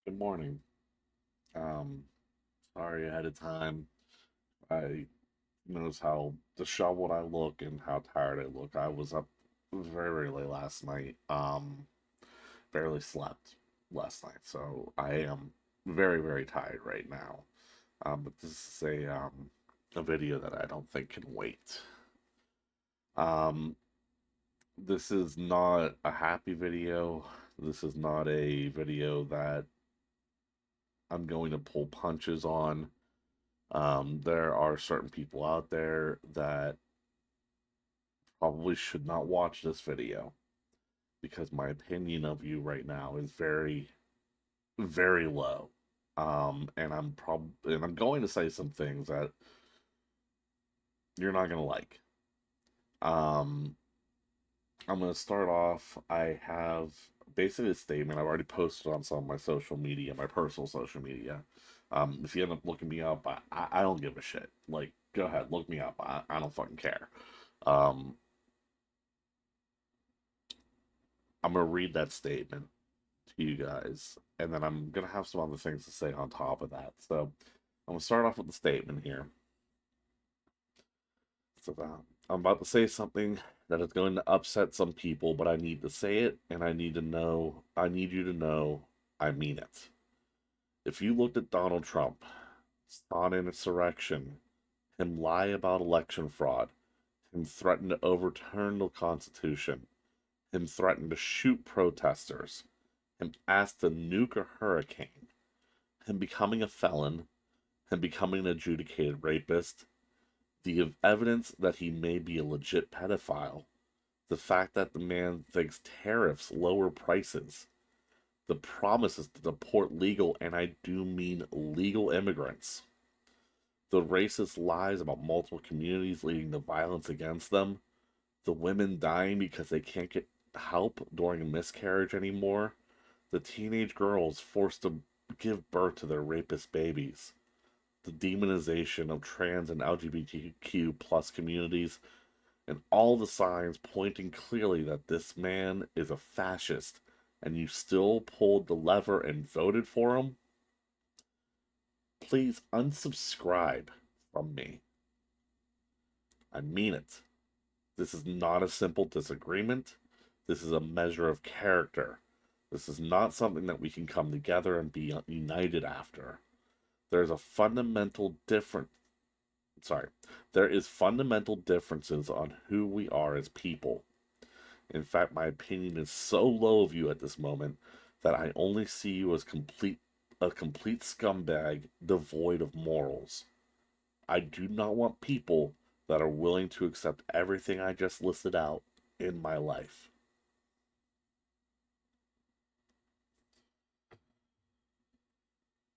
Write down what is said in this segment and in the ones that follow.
Good morning. Um, Sorry ahead of time. I noticed how disheveled I look and how tired I look. I was up very, very late last night. Barely slept last night, so I am very, very tired right now. But this is a video that I don't think can wait. Um, this is not a happy video. This is not a video that I'm going to pull punches on. There are certain people out there that probably should not watch this video because my opinion of you right now is very, very low. And I'm going to say some things that you're not gonna like. Um, I'm gonna start off. I have basically a statement I've already posted on some of my social media, my personal social media. If you end up looking me up, I don't give a shit. Like, go ahead, look me up. I don't fucking care. Um, I'm gonna read that statement to you guys, and then I'm gonna have some other things to say on top of that. So I'm gonna start off with the statement here. So I'm about to say something that is going to upset some people, but I need to say it, and I need you to know I mean it. If you looked at Donald Trump, saw an insurrection, him lie about election fraud, him threaten to overturn the Constitution, him threaten to shoot protesters, him ask to nuke a hurricane, him becoming a felon, him becoming an adjudicated rapist, the evidence that he may be a legit pedophile, the fact that the man thinks tariffs lower prices, the promises to deport legal, and I do mean legal immigrants, the racist lies about multiple communities leading to violence against them, the women dying because they can't get help during a miscarriage anymore, the teenage girls forced to give birth to their rapist babies, the demonization of trans and LGBTQ plus communities, and all the signs pointing clearly that this man is a fascist, and you still pulled the lever and voted for him, please unsubscribe from me. I mean it. This is not a simple disagreement. This is a measure of character. This is not something that we can come together and be united after. There's a fundamental difference. Sorry, there is fundamental differences on who we are as people. In fact, my opinion is so low of you at this moment that I only see you as a complete scumbag devoid of morals. I do not want people that are willing to accept everything I just listed out in my life.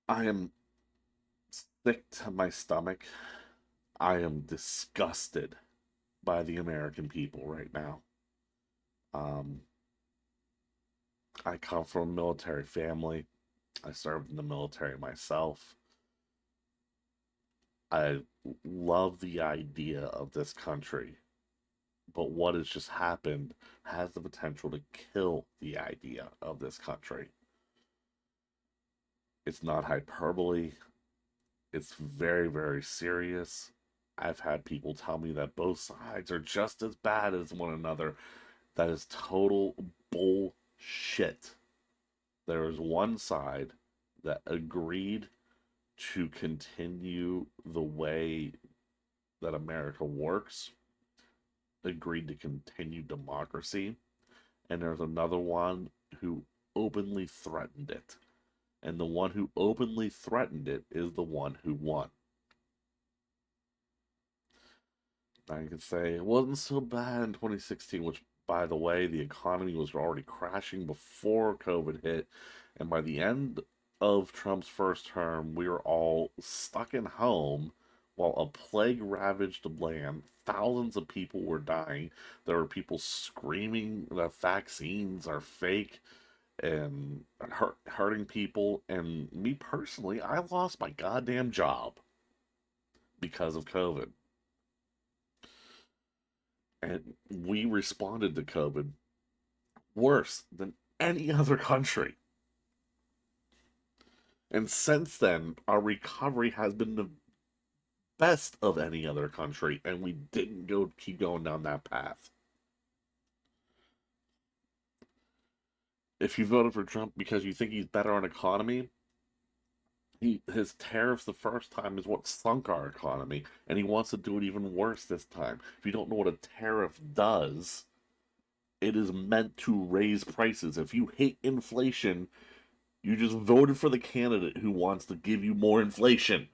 I am sick to my stomach. I am disgusted by the American people right now. Um, I come from a military family. I served in the military myself. I love the idea of this country, but what has just happened has the potential to kill the idea of this country. It's not hyperbole, it's very, very serious. I've had people tell me that both sides are just as bad as one another. That is total bullshit. There is one side that agreed to continue the way that America works, agreed to continue democracy, and there's another one who openly threatened it. And the one who openly threatened it is the one who won. Now you can say it wasn't so bad in 2016, which, by the way, the economy was already crashing before COVID hit. And by the end of Trump's first term, we were all stuck in home while a plague ravaged the land. Thousands of people were dying. There were people screaming that vaccines are fake and hurting people. And me personally, I lost my goddamn job because of COVID. And we responded to COVID worse than any other country. And since then, our recovery has been the best of any other country, and we didn't keep going down that path. If you voted for Trump because you think he's better on economy, his tariffs the first time is what sunk our economy, and he wants to do it even worse this time. If you don't know what a tariff does, it is meant to raise prices. If you hate inflation, you just voted for the candidate who wants to give you more inflation.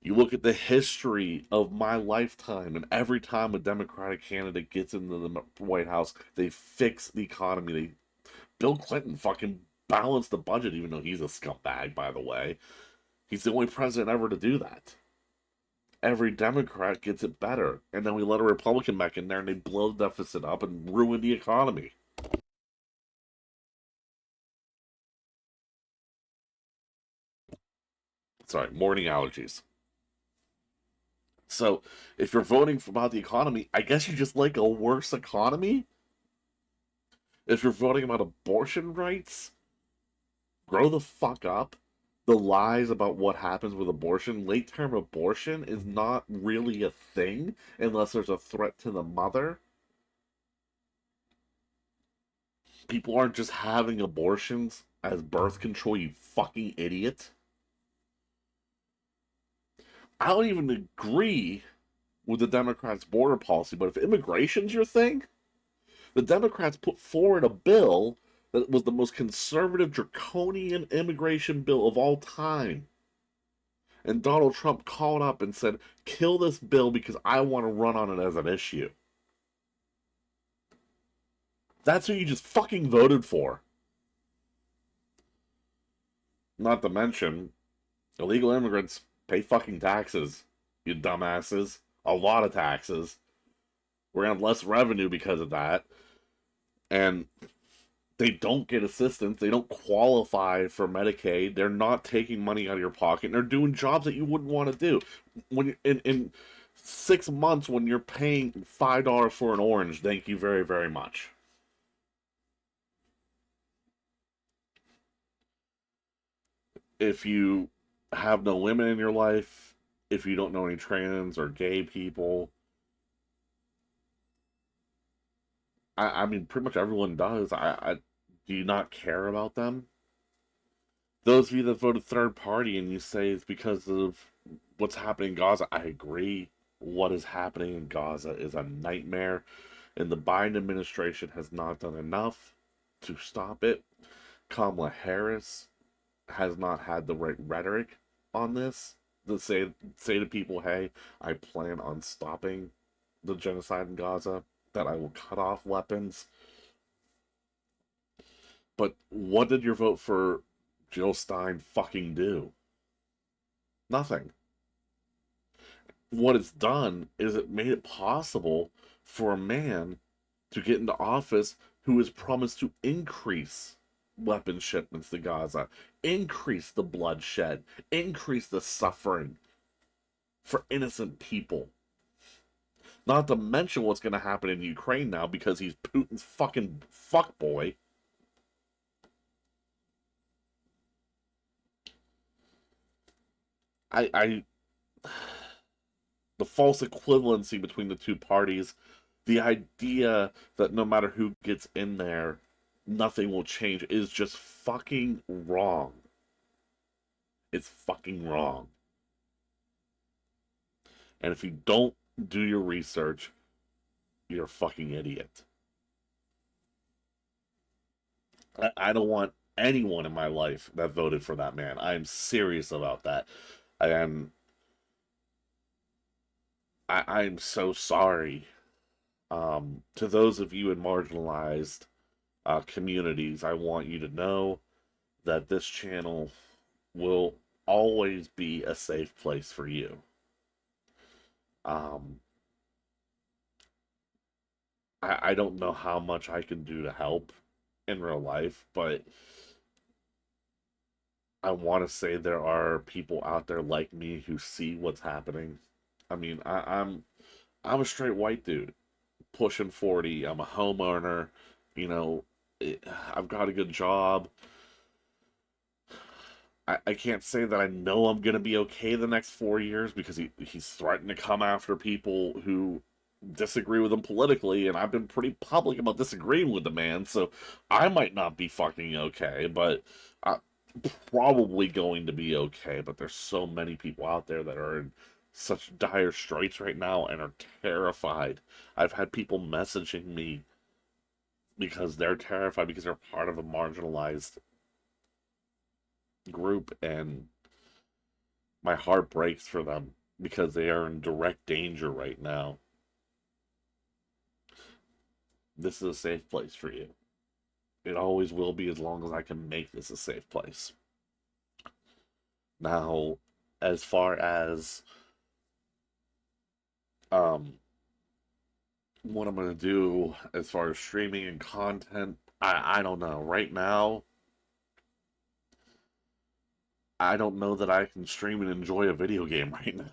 You look at the history of my lifetime, and every time a Democratic candidate gets into the White House, they fix the economy. Bill Clinton fucking balanced the budget, even though he's a scumbag, by the way. He's the only president ever to do that. Every Democrat gets it better, and then we let a Republican back in there, and they blow the deficit up and ruin the economy. Sorry, morning allergies. So, if you're voting about the economy, I guess you just like a worse economy? If you're voting about abortion rights, grow the fuck up. The lies about what happens with abortion, late term abortion is not really a thing unless there's a threat to the mother. People aren't just having abortions as birth control, you fucking idiot. I don't even agree with the Democrats' border policy, but if immigration's your thing, the Democrats put forward a bill that was the most conservative, draconian immigration bill of all time. And Donald Trump called up and said, kill this bill because I want to run on it as an issue. That's who you just fucking voted for. Not to mention, illegal immigrants pay fucking taxes, you dumbasses. A lot of taxes. We're gonna have less revenue because of that. And they don't get assistance. They don't qualify for Medicaid. They're not taking money out of your pocket. And they're doing jobs that you wouldn't want to do. When in 6 months, when you're paying $5 for an orange, thank you very, very much. If you have no women in your life, if you don't know any trans or gay people, I mean, pretty much everyone does. Do you not care about them? Those of you that voted third party and you say it's because of what's happening in Gaza, I agree. What is happening in Gaza is a nightmare, and the Biden administration has not done enough to stop it. Kamala Harris has not had the right rhetoric on this to say to people, "Hey, I plan on stopping the genocide in Gaza. That I will cut off weapons." But what did your vote for Jill Stein fucking do? Nothing. What it's done is it made it possible for a man to get into office who has promised to increase weapon shipments to Gaza, increase the bloodshed, increase the suffering for innocent people. Not to mention what's going to happen in Ukraine now because he's Putin's fucking fuckboy. I the false equivalency between the two parties, the idea that no matter who gets in there, nothing will change is just fucking wrong. It's fucking wrong. And if you don't do your research, you're a fucking idiot. I don't want anyone in my life that voted for that man. I'm serious about that. And I'm so sorry. To those of you in marginalized communities, I want you to know that this channel will always be a safe place for you. Um, I don't know how much I can do to help in real life, but I want to say there are people out there like me who see what's happening. I mean, I'm a straight white dude, pushing 40. I'm a homeowner. You know, I've got a good job. I can't say that I know I'm gonna be okay the next 4 years because he's threatened to come after people who disagree with him politically, and I've been pretty public about disagreeing with the man, so I might not be fucking okay, but I'm probably going to be okay. But there's so many people out there that are in such dire straits right now and are terrified. I've had people messaging me because they're terrified because they're part of a marginalized group, and my heart breaks for them because they are in direct danger right now. This is a safe place for you. It always will be as long as I can make this a safe place. Now, as far as um what I'm gonna do as far as streaming and content, I don't know. Right now, I don't know that I can stream and enjoy a video game right now.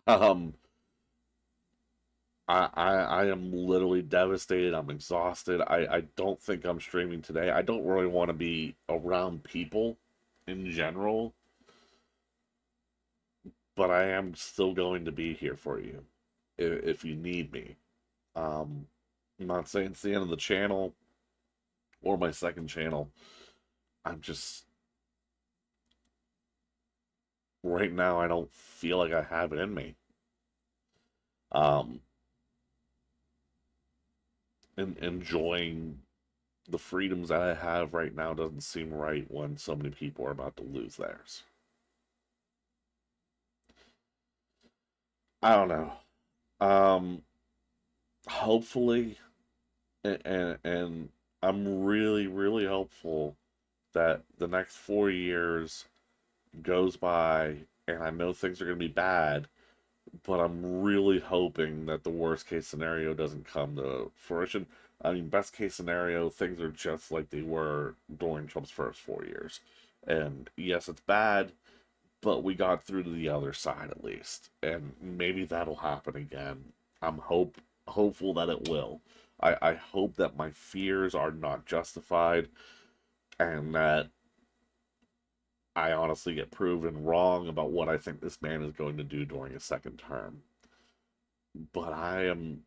Um I am literally devastated. I'm exhausted. I don't think I'm streaming today. I don't really want to be around people in general, but I am still going to be here for you if you need me. Um, I'm not saying it's the end of the channel or my second channel. I'm just right now I don't feel like I have it in me. Um, and enjoying the freedoms that I have right now doesn't seem right when so many people are about to lose theirs. I don't know. Um, hopefully, and I'm really, really hopeful that the next 4 years goes by, and I know things are going to be bad, but I'm really hoping that the worst case scenario doesn't come to fruition. I mean, best case scenario, things are just like they were during Trump's first 4 years. And yes, it's bad, but we got through to the other side at least. And maybe that'll happen again. I'm hopeful that it will. I hope that my fears are not justified and that I honestly get proven wrong about what I think this man is going to do during his second term. But I am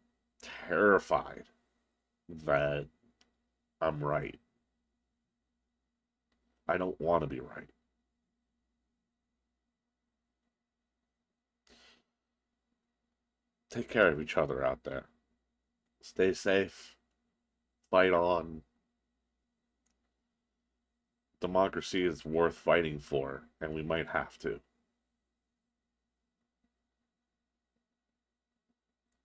terrified that I'm right. I don't want to be right. Take care of each other out there. Stay safe. Fight on. Democracy is worth fighting for, and we might have to.